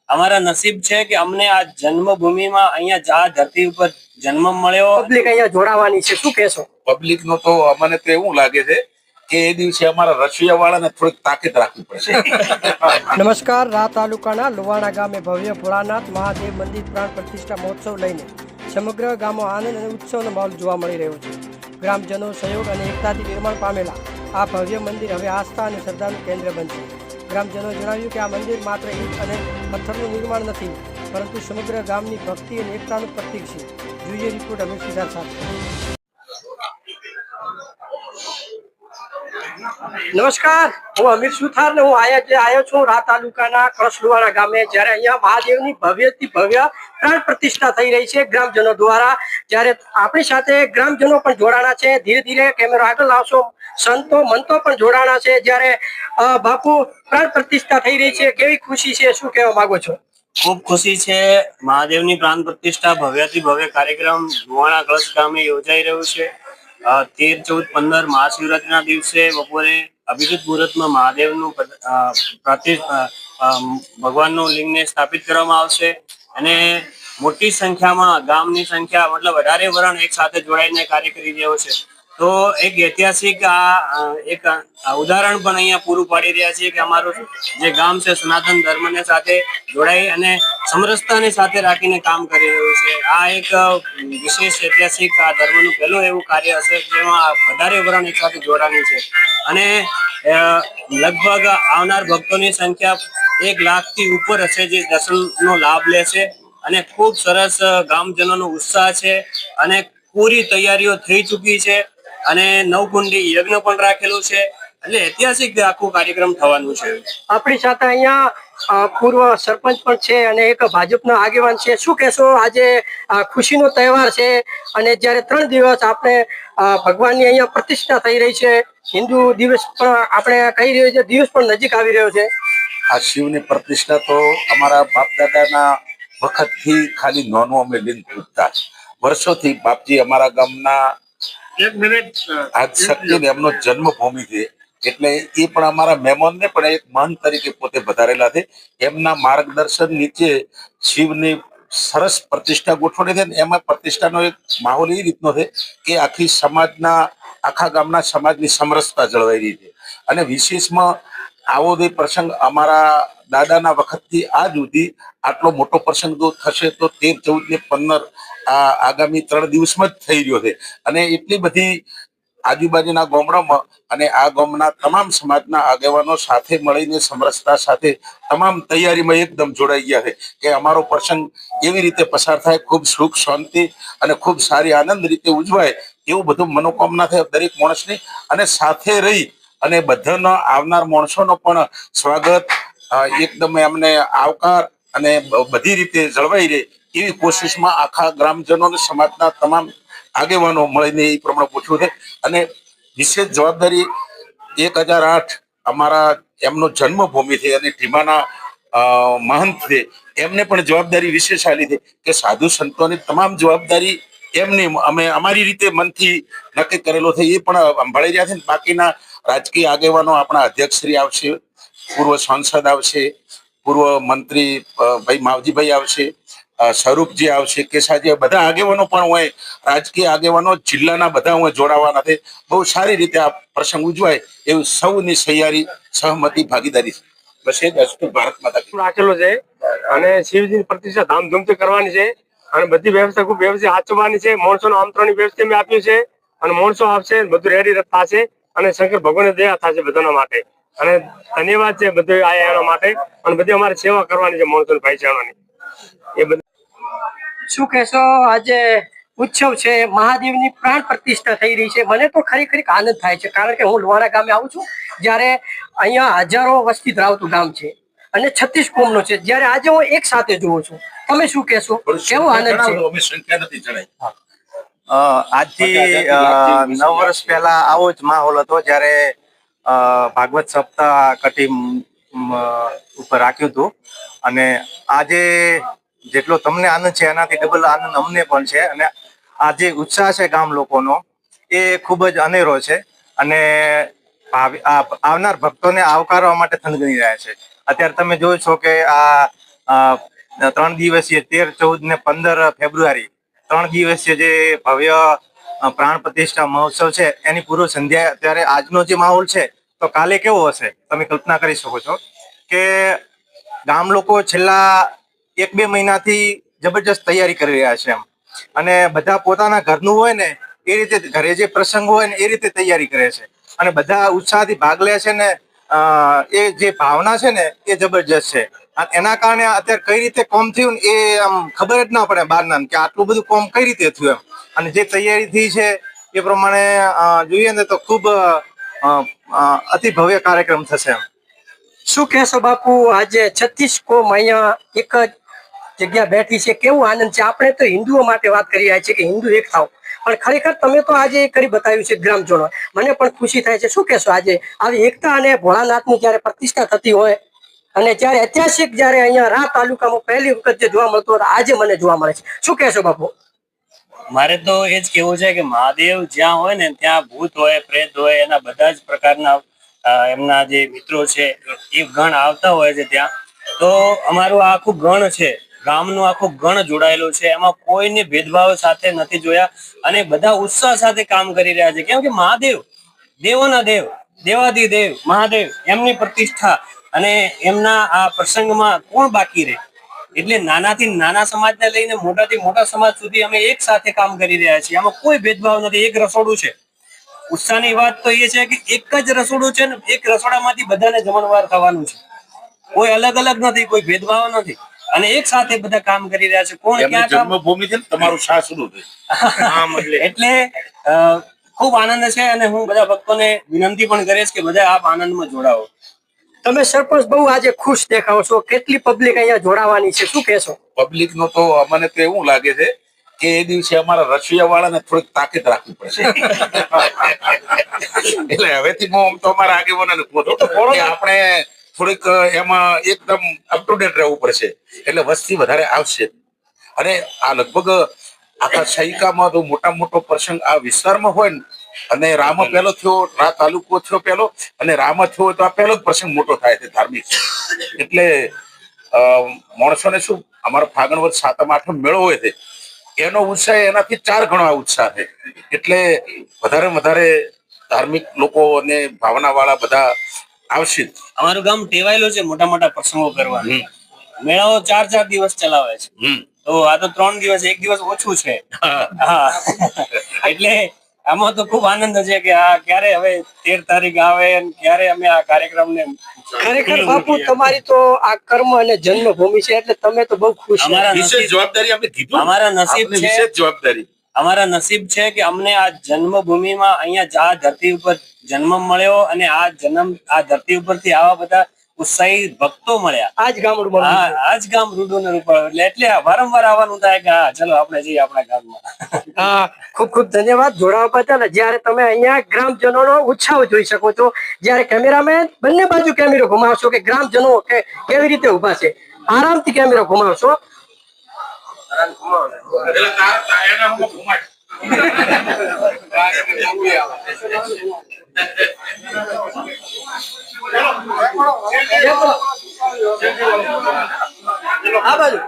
અમારા નસીબ છે કે અમને આ જન્મભૂમિમાં અહીંયા આ ધરતી ઉપર જન્મ મળ્યો. પબ્લિક અહીંયા જોડાવાની છે, શું કહેશો? પબ્લિક નો તો અમને તો એવું લાગે છે કે એ દિવસે અમારા રશિયા વાળાને થોડીક તાકીદ રાખવી પડશે. નમસ્કાર. રા તાલુકાના લુવાણા ગામે ભવ્ય ભોળાનાથ મહાદેવ મંદિર પ્રાણ પ્રતિષ્ઠા મહોત્સવ લઈને સમગ્ર ગામો આનંદ અને ઉત્સવનો માહોલ જોવા મળી રહ્યો છે. ગ્રામજનો સહયોગ અને એકતાથી નિર્માણ પામેલા આ ભવ્ય મંદિર હવે આસ્થા અને શ્રદ્ધાનું કેન્દ્ર બનશે. ગ્રામજનોએ જણાવ્યું કે આ મંદિર માત્ર ઈંટ અને પથ્થરનું નિર્માણ નથી, પરંતુ સમગ્ર ગામની ભક્તિ અને એકતાનું પ્રતીક છે. જોઈએ રિપોર્ટ અમે સિદ્ધાર્થ સાથે. નમસ્કાર, હું અમીર સુથાર ને હું આવ્યો છું રા તાલુકાના કળશલુવાણા ગામે. જ્યારે અહીંયા મહાદેવની ભવ્યથી ભવ્ય પ્રાણ પ્રતિષ્ઠા થઈ રહી છે ગ્રામજનો દ્વારા. જ્યારે આપણી સાથે ગ્રામજનો પણ જોડાણા છે. ધીરે ધીરે કેમેરો આગળ લાવશો. સંતો મંતો પણ જોડાણા છે. જ્યારે બાપુ પ્રાણ પ્રતિષ્ઠા થઈ રહી છે, કેવી ખુશી છે, શું કહેવા માંગો છો? ખૂબ ખુશી છે. મહાદેવની પ્રાણ પ્રતિષ્ઠા ભવ્યથી ભવ્ય કાર્યક્રમ લુવાણા કળશ ગામે યોજાઈ રહ્યો છે. 13, 14, 15 મહાશિવરાત્રીના દિવસે બપોરે અભિજીત મુહૂર્તમાં મહાદેવનું ભગવાનનું લિંગને સ્થાપિત કરવામાં આવશે અને મોટી સંખ્યામાં ગામની સંખ્યા મતલબ 18 વરણ એક સાથે જોડાઈને કાર્ય કરી રહ્યો છે. તો એક ઐતિહાસિક એક ઉદાહરણ પણ અહીંયા પૂરું પાડી રહ્યા છીએ કે અમારું જે ગામ છે સનાતન ધર્મને સાથે જોડાઈ અને સમરસતાને સાથે રાખીને કામ કરી રહ્યું છે. આ એક વિશેષ ઐતિહાસિક આ ધર્મનું પહેલું એવું કાર્ય હશે જેમાં 18 વરણ એક સાથે જોડાણી છે અને લગભગ આવનાર ભક્તોની સંખ્યા 1 લાખથી ઉપર હશે જે દર્શનનો લાભ લેશે અને ખૂબ સરસ ગામજનોનો ઉત્સાહ છે અને પૂરી તૈયારીઓ થઈ ચૂકી છે અને નવકુંડી યજ્ઞ પણ રાખેલું છે. એટલે ઐતિહાસિક આખું કાર્યક્રમ થવાનું છે. આપણી સાથે અહીંયા પૂર્વ સરપંચ પણ છે અને એક ભાજપના આગેવાન છે. શું કહેશો? આજે ખુશીનો તહેવાર છે અને જ્યારે 3 દિવસ આપણે ભગવાનની અહીંયા પ્રતિષ્ઠા થઈ રહી છે, હિન્દુ દિવસ પણ આપણે કહી રહ્યો છે, દિવસ પણ નજીક આવી રહ્યો છે. આ શિવની પ્રતિષ્ઠા તો અમારા બાપ દાદાના વખતથી ખાલી નોનું અમે લીન પૂછતા વર્ષોથી બાપજી અમારા ગામના આજ શક્તિ એમનો જન્મભૂમિ છે એટલે એ પણ અમારા મહેમાનને પણ એક મહંત તરીકે પોતે વધારેલા છે. એમના માર્ગદર્શન નીચે શિવની સરસ પ્રતિષ્ઠા ગોઠવણી છે. એમાં પ્રતિષ્ઠાનો એક માહોલ એ રીતનો છે કે આખા ગામના સમાજની સમરસતા જળવાઈ રહી છે અને વિશેષમાં આવો જે પ્રસંગ અમારા દાદાના વખતથી આજ સુધી આટલો મોટો પ્રસંગ જો થશે તો 13, 14 ને 15 આગામી 3 દિવસમાં જ થઈ રહ્યો છે અને એટલી બધી આજુબાજુના ગામડામાં અને આ ગામના તમામ સમાજના આગેવાનો સાથે મળીને સમરસતા સાથે તમામ તૈયારીમાં એકદમ જોડાઈ ગયા છે કે અમારો પ્રસંગ એવી રીતે પસાર થાય, ખૂબ સુખ શાંતિ અને ખૂબ સારી આનંદ રીતે ઉજવાય એવું બધું મનોકામના થાય દરેક માણસની. અને સાથે રહી અને બધાનો આવનાર માણસોનો પણ સ્વાગત એકદમ એમને આવકાર અને બધી રીતે જળવાઈ રહે એવી કોશિશમાં આખા ગ્રામજનો અને સમાજના તમામ આગેવાનો મળીને એ પ્રમાણે પૂછ્યું છે. અને વિશેષ જવાબદારી 1008 અમારા એમનો જન્મભૂમિ છે અને ઢીમાના મહંત છે એમને પણ જવાબદારી વિશેષ આલી છે કે સાધુ સંતોની તમામ જવાબદારી એમની અમે અમારી રીતે મનથી નક્કી કરેલો છે એ પણ સંભાળી રહ્યા છે. બાકીના રાજકીય આગેવાનો આપણા અધ્યક્ષશ્રી આવશે, પૂર્વ સાંસદ આવશે, પૂર્વ મંત્રી ભાઈ માવજીભાઈ આવશે, સ્વરૂપજી આવશે, કેશાજી, બધા આગેવાનો પણ હોય, રાજકીય આગેવાનો જિલ્લાના બધા હોય જોડાવાના છે. બહુ સારી રીતે આ પ્રસંગ ઉજવાય એવું સૌની તૈયારી, સહમતી, ભાગીદારી છે. બસ એ જ અસ્તુ. ભારત માતા કી જય. રાખેલો છે અને શિવજીની પ્રતિષ્ઠા ધામધૂમથી કરવાની છે અને બધી વ્યવસ્થા ખૂબ વ્યવસ્થિત સાચવવાની છે. માણસોનો આમંત્રણની વ્યવસ્થા મેં આપ્યું છે અને માણસો આવશે, બધું રેડી થશે અને શંકર ભગવાનની દયા થશે બધાના માટે. અને ધન્યવાદ છે બધું આયા એના માટે અને બધી અમારે સેવા કરવાની છે માણસોની ભાઈચારાની. એ બધું શું કહેશો? આજે ઉત્સવ છે, મહાદેવની પ્રાણ પ્રતિષ્ઠા થઈ રહી છે. મને તો ખરેખર આનંદ થાય છે કારણ કે હું લુવાણા ગામે આવું છું જ્યારે અહીંયા હજારો વસ્તી ધરાવતું ગામ છે અને 36 કોમનો છે. જ્યારે આજે હું એક સાથે જોઉં છું, તમે શું કહેશો? કેવો આનંદ છે? અમે સંખ્યા નથી જણાય. આજથી 9 વર્ષ પહેલા આવો જ માહોલ હતો જ્યારે ભાગવત સપ્તાહ કટી ઉપર રાખ્યું હતું અને આજે જેટલો તમને આનંદ છે એનાથી ડબલ આનંદ અમને પણ છે અને આ જે ઉત્સાહ છે ગામ લોકોનો એ ખૂબ જ અનેરો છે અને આવનાર ભક્તોને આવકારવા માટે થનગની રહ્યા છે. અત્યારે તમે જોયો છો કે આ 3 દિવસીય 13, 14 ને 15 ફેબ્રુઆરી 3 દિવસીય જે ભવ્ય પ્રાણ પ્રતિષ્ઠા મહોત્સવ છે એની પૂર્વ સંધ્યા ત્યારે આજનો જે માહોલ છે તો કાલે કેવો હશે તમે કલ્પના કરી શકો છો કે ગામ લોકો છેલ્લા 1-2 મહિનાથી જબરજસ્ત તૈયારી કરી રહ્યા છે એમ, અને બધા પોતાના ઘરનું હોય ને એ રીતે ઘરે જે પ્રસંગ હોય ને એ રીતે તૈયારી કરે છે, અને બધા ઉત્સાહથી ભાગ લે છે ને એ જે ભાવના છે ને એ જબરજસ્ત છે. અને એના કારણે અત્યારે કઈ રીતે કોમ થયું ને એ આમ ખબર જ ના પડે બહારના કે આટલું બધું કોમ કઈ રીતે થયું એમ, અને જે તૈયારી થઈ છે એ પ્રમાણે જોઈએ ને તો ખૂબ અતિ ભવ્ય કાર્યક્રમ થશે એમ. શું કહેશો બાપુ, આજે 36 કોમ અહીંયા એક જ જગ્યા બેઠી છે, કેવું આનંદ છે? આપણે તો હિન્દુઓ માટે વાત કરી રહ્યા છીએ કે હિન્દુ એક થાવ, પણ ખરેખર તમે તો આજે કરી બતાવ્યું છે ગ્રામજનો, મને પણ ખુશી થાય છે. શું કહેશો, આજે આવી એકતા અને ભોળાનાથની જ્યારે પ્રતિષ્ઠા થતી હોય અને જ્યારે ઐતિહાસિક જ્યારે અહીંયા રા તાલુકામાં પહેલી વખત જે જોવા મળતો હતો આજે મને જોવા મળે છે, શું કહેશો બાપુ? મારે તો એ જ કેવું છે કે મહાદેવ જ્યાં હોય ને ત્યાં ભૂત હોય, પ્રેત હોય, એના બધા જ પ્રકારના એમના જે મિત્રો છે એ ગણ આવતા હોય છે ત્યાં. તો અમારું આ આખું ગણ છે, ગામનું આખું ગણ જોડાયેલું છે, એમાં કોઈને ભેદભાવ સાથે નથી જોયા, અને બધા ઉત્સાહ સાથે કામ કરી રહ્યા છે. કેમ કે મહાદેવ દેવોના દેવ, દેવાધિદેવ મહાદેવ, એમની પ્રતિષ્ઠા અને એમના આ પ્રસંગમાં કોણ બાકી રહે? એટલે નાનાથી નાના સમાજને લઈને મોટાથી મોટા સમાજ સુધી અમે એક સાથે કામ કરી રહ્યા છીએ. આમાં કોઈ ભેદભાવ નથી. એક રસોડું છે. ઉત્સાહની વાત તો એ છે કે એક જ રસોડું છે ને એક રસોડામાંથી બધાને જમણવાર થવાનું છે. કોઈ અલગ અલગ નથી, કોઈ ભેદભાવ નથી, અને એક સાથે બધા કામ કરી રહ્યા છે. કોણ ક્યાં કામ, જન્મભૂમિ છે ને તમારું સાસરું છે. એટલે ખૂબ આનંદ છે, અને હું બધા ભક્તોને વિનંતી પણ કરીશ કે બધા આપ આનંદમાં જોડાઓ. તમે સરપંચ બહુ આજે ખુશ દેખાવ છો, કેટલી પબ્લિક અહીંયા જોડાવાની છે, શું કહેશો? પબ્લિક નો તો અમને તો એવું લાગે છે કે એ દિવસે અમારા રશિયા વાળાને થોડીક તાકીદ રાખવી પડશે. એટલે હવેથી હું તો અમારા આગેવાનોને કહું છું કે આપણે થોડીક એમાં એકદમ અપ ટુ ડેટ રહેવું પડશે, એટલે વસ્તી વધારે આવશે. અને આ લગભગ આખા સૈકામાં તો મોટા મોટો પ્રસંગ આ વિસ્તારમાં હોય ને, અને રામ પહેલો થયો, રા તાલુકો થયો પહેલો, અને રામ થયો તો આ પહેલો જ પ્રસંગ મોટો થાય છે ધાર્મિક. એટલે માણસોને શું, અમારો ફાગણ વધ 7મ 8મ મેળો હોય છે એનો ઉત્સાહ એનાથી 4 ગણો ઉત્સાહ છે. એટલે વધારે વધારે ધાર્મિક લોકો અને ભાવના વાળા બધા આવશે. અમારું ગામ ટેવાયેલું છે મોટા મોટા પ્રસંગો કરવાનું. મેળાઓ 4-4 દિવસ ચલાવે છે, તો આ તો 3 દિવસ, 1 દિવસ ઓછું છે. હા, એટલે આમાં તો ખૂબ આનંદ છે કે આ ક્યારે હવે 13 તારીખ આવે અને ક્યારે અમે આ કાર્યક્રમને. ખરેખર બાપુ તમારી તો આ કર્મ અને જન્મભૂમિ છે, એટલે તમે તો બહુ ખુશ છો. વિશેષ જવાબદારી અમે કીધું, અમારા નસીબ છે, વિશેષ જવાબદારી અમારા નસીબ છે કે અમને આ જન્મભૂમિમાં અહીંયા આ ધરતી ઉપર જન્મ મળ્યો, અને આ ધરતી ઉપરથી આવા બધા ઉત્સાહી ભક્તો મળ્યા. આજ ગામડું આજ ગામ રૂડું ને રૂપાળું, એટલે વારંવાર આવવાનું થાય કે હા ચલો આપણે જઈએ આપણા ગામમાં. હા, ખૂબ ખૂબ ધન્યવાદ જોડાવા બદલ. જ્યારે તમે અહીંયા ગ્રામજનોનો ઉત્સાહ જોઈ શકો છો, જ્યારે કેમેરામેન બંને બાજુ કેમેરો ઘુમાવશો કે ગ્રામજનો કેવી રીતે ઉભા છે, આરામથી કેમેરો ઘુમાવશો. આ બાજુ